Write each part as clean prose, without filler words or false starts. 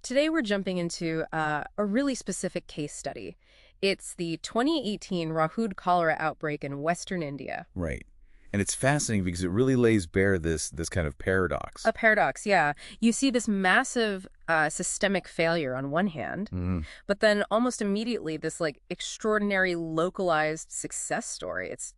Today we're jumping into a really specific case study. It's the 2018 Rahud cholera outbreak in Western India. Right. And it's fascinating because it really lays bare this kind of paradox. A paradox, yeah. You see this massive systemic failure on one hand, but then almost immediately this extraordinary localized success story. It's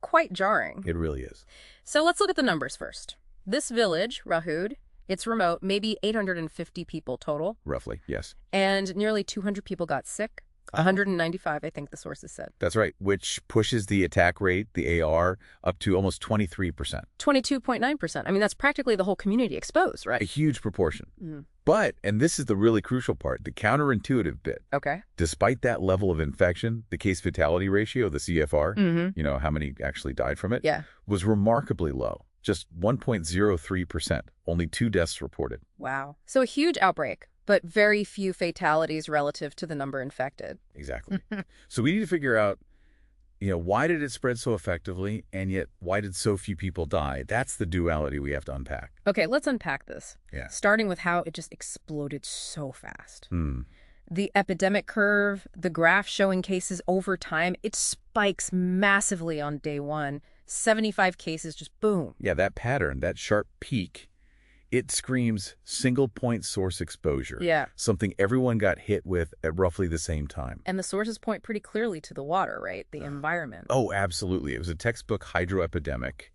quite jarring. It really is. So let's look at the numbers first. This village, Rahud, it's remote, maybe 850 people total. Roughly, yes. And nearly 200 people got sick. 195, I think the sources said. That's right, which pushes the attack rate, the AR, up to almost 23%. 22.9%. I mean, that's practically the whole community exposed, right? A huge proportion. But, and this is the really crucial part, the counterintuitive bit. Okay. Despite that level of infection, the case fatality ratio, the CFR, you know, how many actually died from it, was remarkably low. Just 1.03%. Only 2 deaths reported. Wow. So a huge outbreak, but very few fatalities relative to the number infected. Exactly. So we need to figure out, you know, why did it spread so effectively, and yet why did so few people die? That's the duality we have to unpack. Okay, let's unpack this. Yeah. Starting with how it just exploded so fast. The epidemic curve, the graph showing cases over time, it spikes massively on day one. 75 cases, just boom. Yeah, that pattern, that sharp peak, it screams single-point source exposure. Yeah. Something everyone got hit with at roughly the same time. And the sources point pretty clearly to the water, right? The environment. Oh, absolutely. It was a textbook hydroepidemic.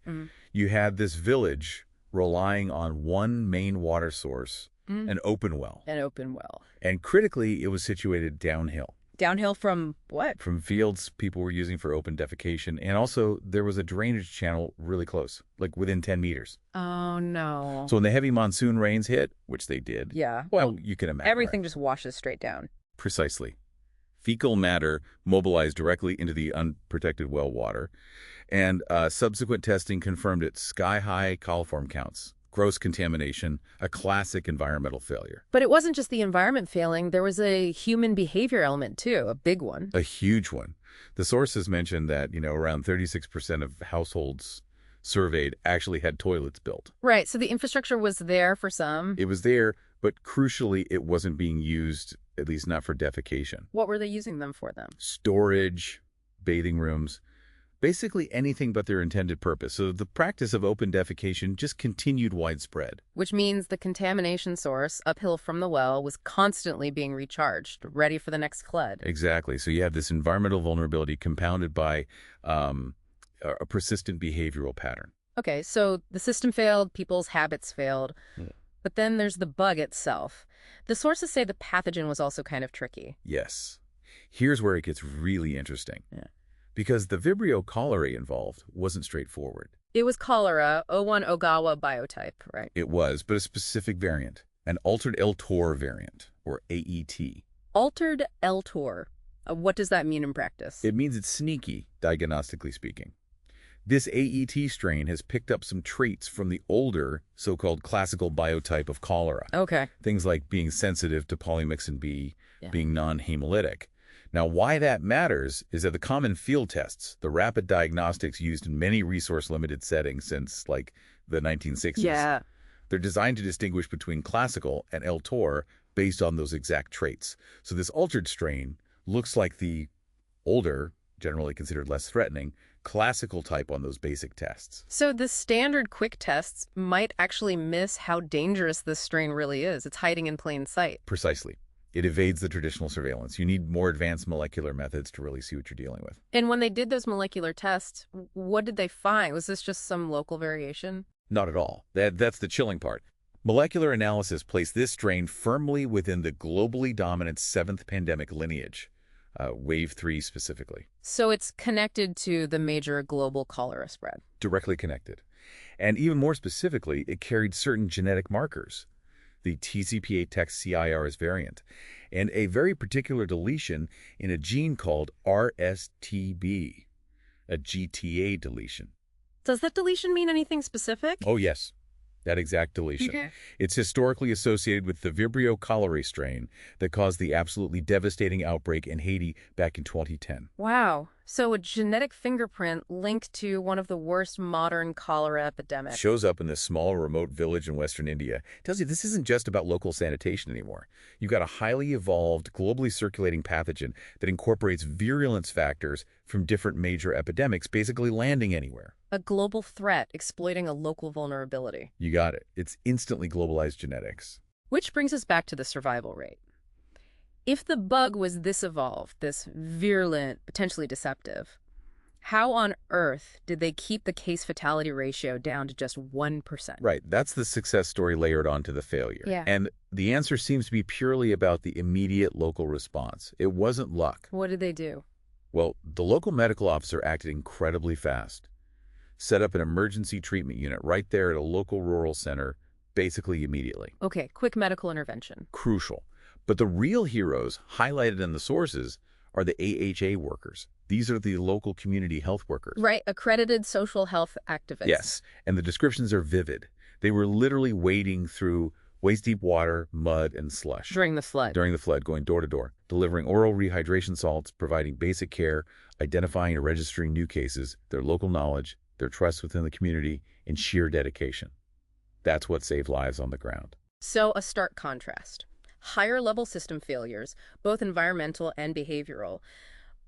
You had this village relying on one main water source, an open well. An open well. And critically, it was situated downhill. Downhill from what? From fields people were using for open defecation. And also, there was a drainage channel really close, like within 10 meters. Oh, no. So when the heavy monsoon rains hit, which they did, well, you can imagine. Everything just washes straight down. Precisely. Fecal matter mobilized directly into the unprotected well water. And subsequent testing confirmed it sky-high coliform counts. Gross contamination, a classic environmental failure. But it wasn't just the environment failing. There was a human behavior element, too, a big one. A huge one. The sources mentioned that, you know, around 36% of households surveyed actually had toilets built. Right, so the infrastructure was there for some. It was there, but crucially, it wasn't being used, at least not for defecation. What were they using them for, then? Storage, bathing rooms. Basically anything but their intended purpose. So the practice of open defecation just continued widespread. Which means the contamination source uphill from the well was constantly being recharged, ready for the next flood. Exactly. So you have this environmental vulnerability compounded by a persistent behavioral pattern. Okay, so the system failed, people's habits failed. But then there's the bug itself. The sources say the pathogen was also kind of tricky. Yes. Here's where it gets really interesting. Because the Vibrio cholerae involved wasn't straightforward. It was cholera, O1 Ogawa biotype, right? It was, but a specific variant, an altered L-Tor variant, or AET. Altered L-Tor. What does that mean in practice? It means it's sneaky, diagnostically speaking. This AET strain has picked up some traits from the older, so-called classical biotype of cholera. Okay. Things like being sensitive to polymyxin B, being non-hemolytic. Now, why that matters is that the common field tests, the rapid diagnostics used in many resource-limited settings since, like, the 1960s, they're designed to distinguish between classical and L-Tor based on those exact traits. So this altered strain looks like the older, generally considered less threatening, classical type on those basic tests. So the standard quick tests might actually miss how dangerous this strain really is. It's hiding in plain sight. Precisely. It evades the traditional surveillance. You need more advanced molecular methods to really see what you're dealing with. And when they did those molecular tests, what did they find? Was this just some local variation? Not at all. That's the chilling part. Molecular analysis placed this strain firmly within the globally dominant 7th pandemic lineage, Wave 3 specifically. So it's connected to the major global cholera spread. Directly connected. And even more specifically, it carried certain genetic markers. The TCP8-CIRS variant, and a very particular deletion in a gene called RSTB, a GTA deletion. Does that deletion mean anything specific? Oh, yes. That exact deletion. Okay. It's historically associated with the Vibrio cholerae strain that caused the absolutely devastating outbreak in Haiti back in 2010. Wow. So a genetic fingerprint linked to one of the worst modern cholera epidemics. Shows up in this small remote village in western India. Tells you this isn't just about local sanitation anymore. You've got a highly evolved, globally circulating pathogen that incorporates virulence factors from different major epidemics, basically landing anywhere. A global threat exploiting a local vulnerability. You got it. It's instantly globalized genetics. Which brings us back to the survival rate. If the bug was this evolved, this virulent, potentially deceptive, how on earth did they keep the case-fatality ratio down to just 1%? Right. That's the success story layered onto the failure. Yeah. And the answer seems to be purely about the immediate local response. It wasn't luck. What did they do? Well, the local medical officer acted incredibly fast. Set up an emergency treatment unit right there at a local rural center, basically immediately. Okay, quick medical intervention. Crucial. But the real heroes, highlighted in the sources, are the AHA workers. These are the local community health workers. Right, accredited social health activists. Yes, and the descriptions are vivid. They were literally wading through waist-deep water, mud, and slush. During the flood. During the flood, going door to door, delivering oral rehydration salts, providing basic care, identifying and registering new cases, their local knowledge, their trust within the community, and sheer dedication. That's what saved lives on the ground. So a stark contrast. Higher-level system failures, both environmental and behavioral.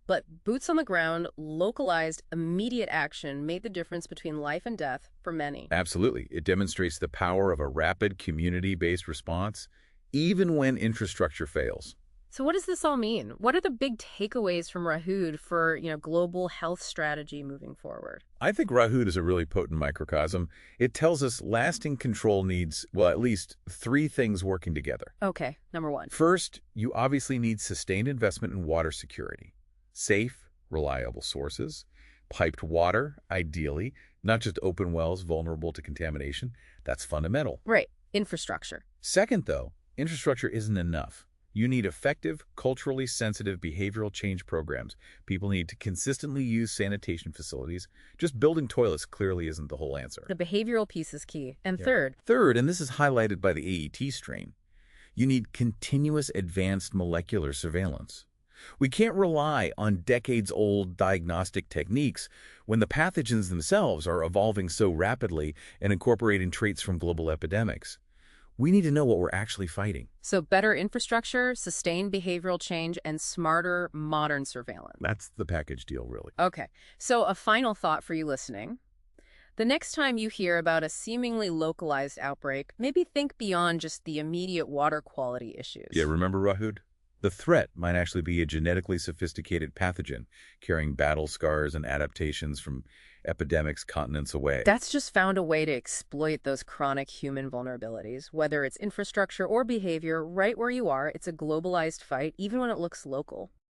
But boots on the ground, localized, immediate action made the difference between life and death for many. Absolutely. It demonstrates the power of a rapid, community-based response, even when infrastructure fails. So what does this all mean? What are the big takeaways from Rahud for, global health strategy moving forward? I think Rahud is a really potent microcosm. It tells us lasting control needs, well, at least 3 things working together. Okay, number 1. First, you obviously need sustained investment in water security. Safe, reliable sources, piped water, ideally, not just open wells vulnerable to contamination. That's fundamental. Right, infrastructure. Second, though, infrastructure isn't enough. You need effective, culturally sensitive behavioral change programs. People need to consistently use sanitation facilities. Just building toilets clearly isn't the whole answer. The behavioral piece is key. And Yeah. third, and this is highlighted by the AET strain, you need continuous advanced molecular surveillance. We can't rely on decades-old diagnostic techniques when the pathogens themselves are evolving so rapidly and incorporating traits from global epidemics. We need to know what we're actually fighting. So better infrastructure, sustained behavioral change, and smarter, modern surveillance. That's the package deal, really. Okay, so a final thought for you listening. The next time you hear about a seemingly localized outbreak, maybe think beyond just the immediate water quality issues. Yeah, remember Rahud? The threat might actually be a genetically sophisticated pathogen carrying battle scars and adaptations from epidemics continents away. That's just found a way to exploit those chronic human vulnerabilities, whether it's infrastructure or behavior, right where you are. It's a globalized fight, even when it looks local.